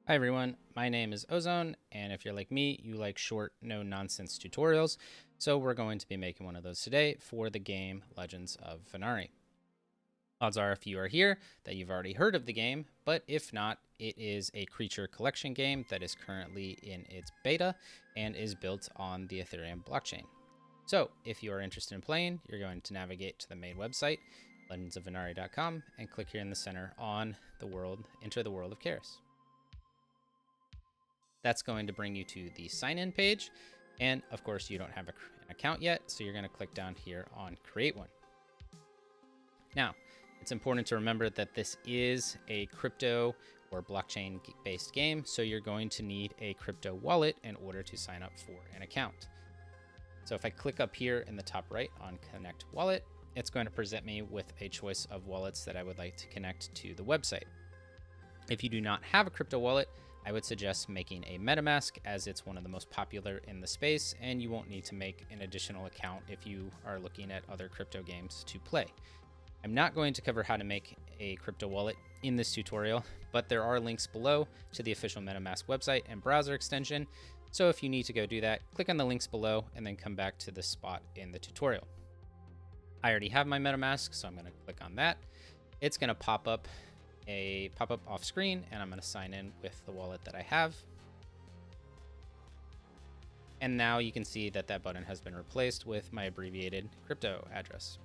Hi everyone, my name is Ozone, and if you're like me, you like short, no-nonsense tutorials, so we're going to be making one of those today for the game Legends of Venari. Odds are if you are here that you've already heard of the game, but if not, it is a creature collection game that is currently in its beta and is built on the Ethereum blockchain. So if you are interested in playing, you're going to navigate to the main website, legendsofvenari.com, and click here in the center on the world, enter the world of Chaos. That's going to bring you to the sign-in page. And of course, you don't have an account yet, so you're going to click down here on create one. Now, it's important to remember that this is a crypto or blockchain based game, so you're going to need a crypto wallet in order to sign up for an account. So if I click up here in the top right on connect wallet, it's going to present me with a choice of wallets that I would like to connect to the website. If you do not have a crypto wallet, I would suggest making a MetaMask, as it's one of the most popular in the space, and you won't need to make an additional account if you are looking at other crypto games to play. I'm not going to cover how to make a crypto wallet in this tutorial, but there are links below to the official MetaMask website and browser extension, so if you need to go do that, click on the links below and then come back to this spot in the tutorial. I already have my MetaMask, so I'm going to click on that. It's going to pop up off screen, and I'm going to sign in with the wallet that I have. And now you can see that that button has been replaced with my abbreviated crypto address.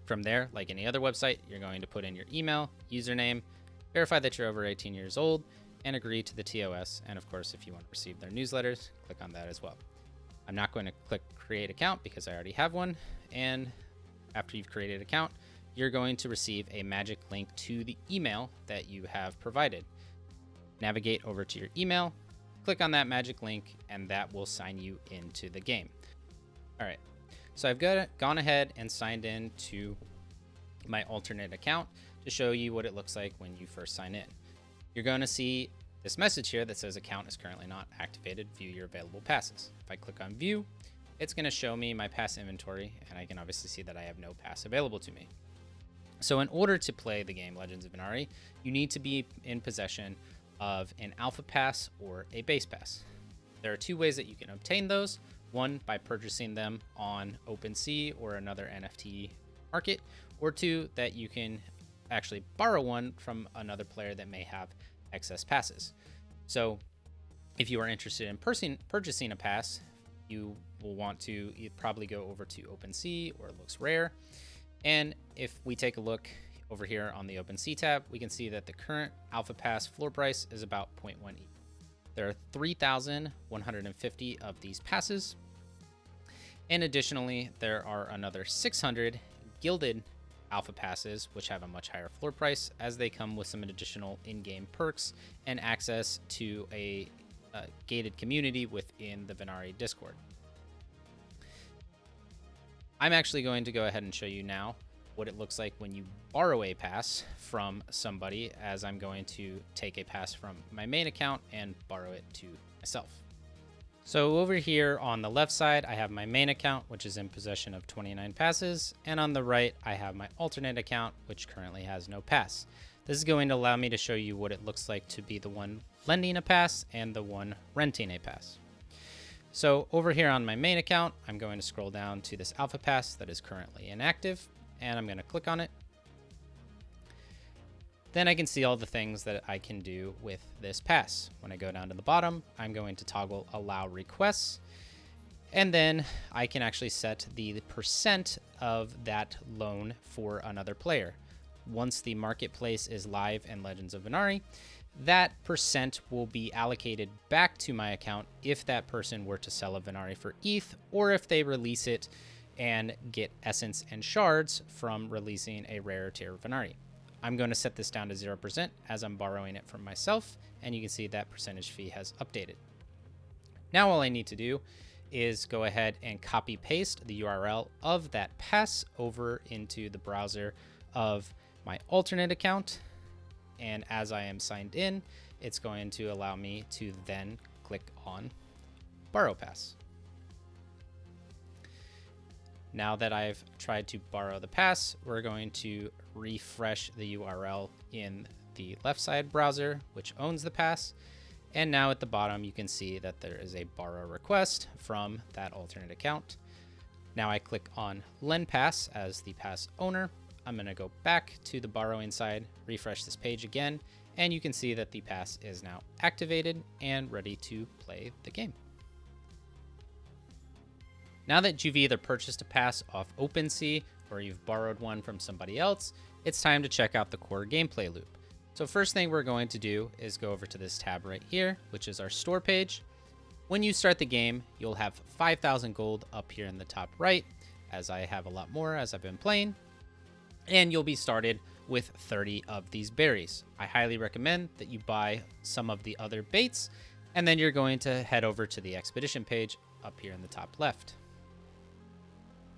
From there, like any other website, you're going to put in your email, username, verify that you're over 18 years old, and agree to the TOS. And of course, if you want to receive their newsletters, click on that as well. I'm not going to click create account because I already have one. And after you've created an account, you're going to receive a magic link to the email that you have provided. Navigate over to your email, click on that magic link, and that will sign you into the game. All right, so I've gone ahead and signed in to my alternate account to show you what it looks like when you first sign in. You're going to see this message here that says account is currently not activated, view your available passes. If I click on view, it's going to show me my pass inventory, and I can obviously see that I have no pass available to me. So in order to play the game Legends of Venari, you need to be in possession of an alpha pass or a base pass. There are two ways that you can obtain those. One, by purchasing them on OpenSea or another NFT market, or two, that you can actually borrow one from another player that may have excess passes. So if you are interested in purchasing a pass, you will want to probably go over to OpenSea or Looks Rare. And if we take a look over here on the OpenSea tab, we can see that the current Alpha Pass floor price is about 0.1 ETH. There are 3,150 of these passes. And additionally, there are another 600 gilded Alpha Passes, which have a much higher floor price, as they come with some additional in-game perks and access to a gated community within the Venari Discord. I'm actually going to go ahead and show you now what it looks like when you borrow a pass from somebody, as I'm going to take a pass from my main account and borrow it to myself. So over here on the left side, I have my main account, which is in possession of 29 passes. And on the right, I have my alternate account, which currently has no pass. This is going to allow me to show you what it looks like to be the one lending a pass and the one renting a pass. So over here on my main account, I'm going to scroll down to this alpha pass that is currently inactive, and I'm going to click on it. Then I can see all the things that I can do with this pass. When I go down to the bottom, I'm going to toggle allow requests, and then I can actually set the percent of that loan for another player. Once the marketplace is live in Legends of Venari, that percent will be allocated back to my account if that person were to sell a Venari for ETH, or if they release it and get essence and shards from releasing a rare tier Venari. I'm going to set this down to 0% as I'm borrowing it from myself, and you can see that percentage fee has updated. Now all I need to do is go ahead and copy paste the URL of that pass over into the browser of my alternate account. And as I am signed in, it's going to allow me to then click on Borrow Pass. Now that I've tried to borrow the pass, we're going to refresh the URL in the left side browser, which owns the pass. And now at the bottom, you can see that there is a borrow request from that alternate account. Now I click on lend pass as the pass owner. I'm going to go back to the borrowing side, refresh this page again, and you can see that the pass is now activated and ready to play the game. Now that you've either purchased a pass off OpenSea or you've borrowed one from somebody else, it's time to check out the core gameplay loop. So first thing we're going to do is go over to this tab right here, which is our store page. When you start the game, you'll have 5,000 gold up here in the top right, as I have a lot more as I've been playing. And you'll be started with 30 of these berries. I highly recommend that you buy some of the other baits, and then you're going to head over to the expedition page up here in the top left.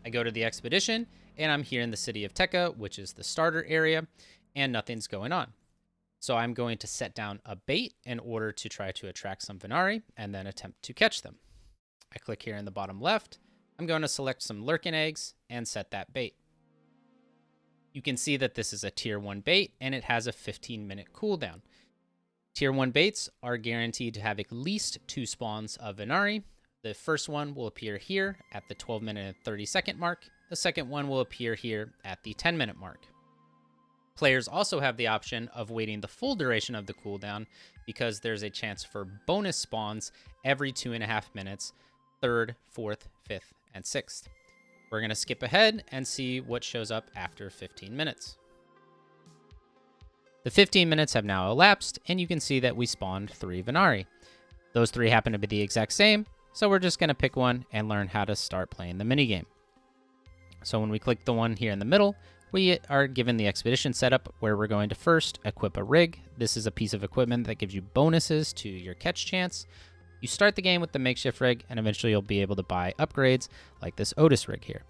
I go to the expedition, and I'm here in the city of Tekka, which is the starter area, and nothing's going on. So I'm going to set down a bait in order to try to attract some Venari and then attempt to catch them. I click here in the bottom left. I'm going to select some lurking eggs and set that bait. You can see that this is a tier 1 bait and it has a 15-minute cooldown. Tier 1 baits are guaranteed to have at least 2 spawns of Venari. The first one will appear here at the 12-minute and 30-second mark. The second one will appear here at the 10-minute mark. Players also have the option of waiting the full duration of the cooldown because there's a chance for bonus spawns every 2.5 minutes, 3rd, 4th, 5th, and 6th. We're going to skip ahead and see what shows up after 15 minutes. The 15 minutes have now elapsed, and you can see that we spawned 3 Venari. Those 3 happen to be the exact same, so we're just going to pick one and learn how to start playing the minigame. So when we click the one here in the middle, we are given the expedition setup where we're going to first equip a rig. This is a piece of equipment that gives you bonuses to your catch chance. You start the game with the makeshift rig, and eventually you'll be able to buy upgrades like this Otis rig here.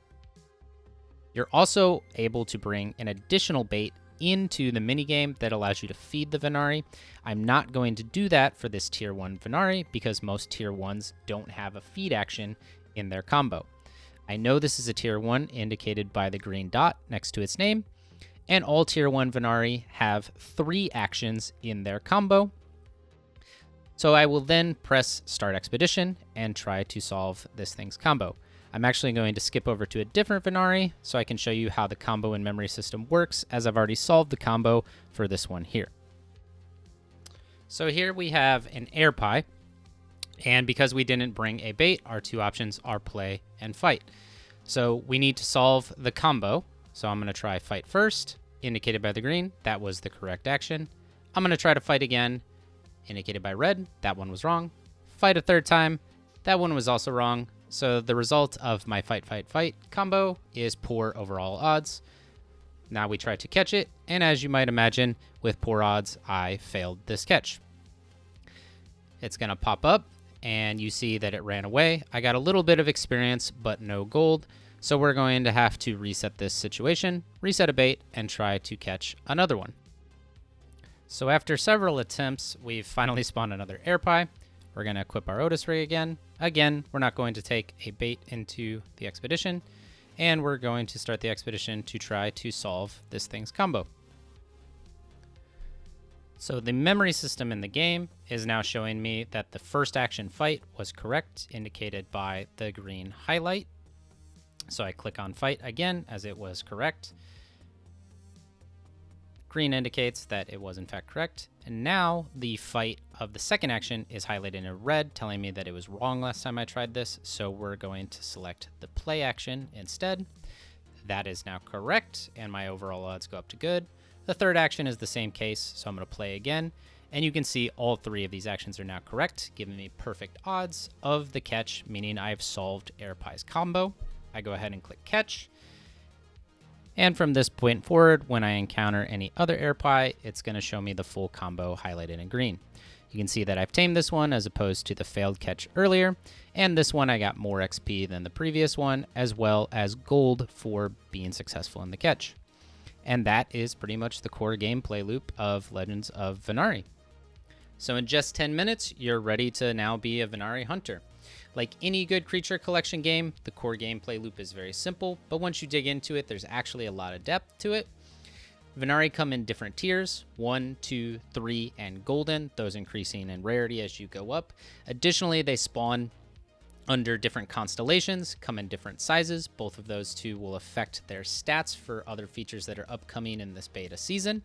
You're also able to bring an additional bait into the minigame that allows you to feed the Venari. I'm not going to do that for this tier 1 Venari because most tier 1s don't have a feed action in their combo. I know this is a tier 1 indicated by the green dot next to its name, and all tier 1 Venari have 3 actions in their combo. So I will then press start expedition and try to solve this thing's combo. I'm actually going to skip over to a different Venari so I can show you how the combo and memory system works, as I've already solved the combo for this one here. So here we have an air pie. And because we didn't bring a bait, our 2 options are play and fight. So we need to solve the combo. So I'm going to try fight first, indicated by the green. That was the correct action. I'm going to try to fight again, indicated by red. That one was wrong. Fight a 3rd time. That one was also wrong. So the result of my fight, fight, fight combo is poor overall odds. Now we try to catch it. And as you might imagine, with poor odds, I failed this catch. It's going to pop up, and you see that it ran away. I got a little bit of experience, but no gold. So we're going to have to reset this situation, reset a bait, and try to catch another one. So after several attempts, we've finally spawned another air pie. We're going to equip our Otis rig again. Again, we're not going to take a bait into the expedition, and we're going to start the expedition to try to solve this thing's combo. So the memory system in the game is now showing me that the first action fight was correct, indicated by the green highlight. So I click on fight again as it was correct. Green indicates that it was in fact correct. And now the fight of the second action is highlighted in red, telling me that it was wrong last time I tried this. So we're going to select the play action instead. That is now correct, and my overall odds go up to good. The third action is the same case, so I'm going to play again. And you can see all 3 of these actions are now correct, giving me perfect odds of the catch, meaning I've solved Air Pie's combo. I go ahead and click catch. And from this point forward, when I encounter any other Air Pie, it's going to show me the full combo highlighted in green. You can see that I've tamed this one as opposed to the failed catch earlier. And this one I got more XP than the previous one, as well as gold for being successful in the catch. And that is pretty much the core gameplay loop of Legends of Venari. So in just 10 minutes, you're ready to now be a Venari hunter. Like any good creature collection game, the core gameplay loop is very simple, but once you dig into it, there's actually a lot of depth to it. Venari come in different tiers, 1, 2, 3, and golden, those increasing in rarity as you go up. Additionally, they spawn under different constellations, come in different sizes. Both of those two will affect their stats for other features that are upcoming in this beta season.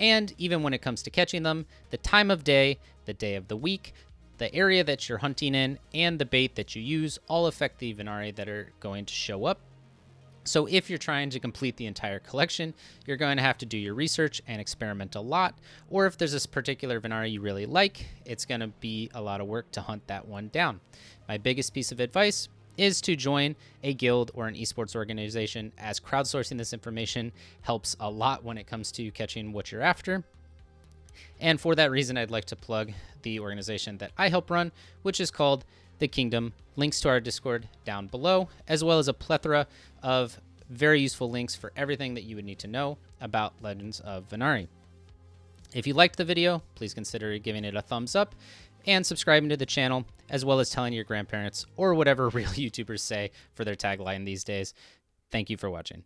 And even when it comes to catching them, the time of day, the day of the week, the area that you're hunting in, and the bait that you use all affect the Venari that are going to show up. So if you're trying to complete the entire collection, you're going to have to do your research and experiment a lot. Or if there's this particular Venari you really like, it's going to be a lot of work to hunt that one down. My biggest piece of advice is to join a guild or an esports organization, as crowdsourcing this information helps a lot when it comes to catching what you're after. And for that reason, I'd like to plug the organization that I help run, which is called The Kingdom. Links to our Discord down below, as well as a plethora of very useful links for everything that you would need to know about Legends of Venari. If you liked the video, please consider giving it a thumbs up and subscribing to the channel, as well as telling your grandparents or whatever real YouTubers say for their tagline these days. Thank you for watching.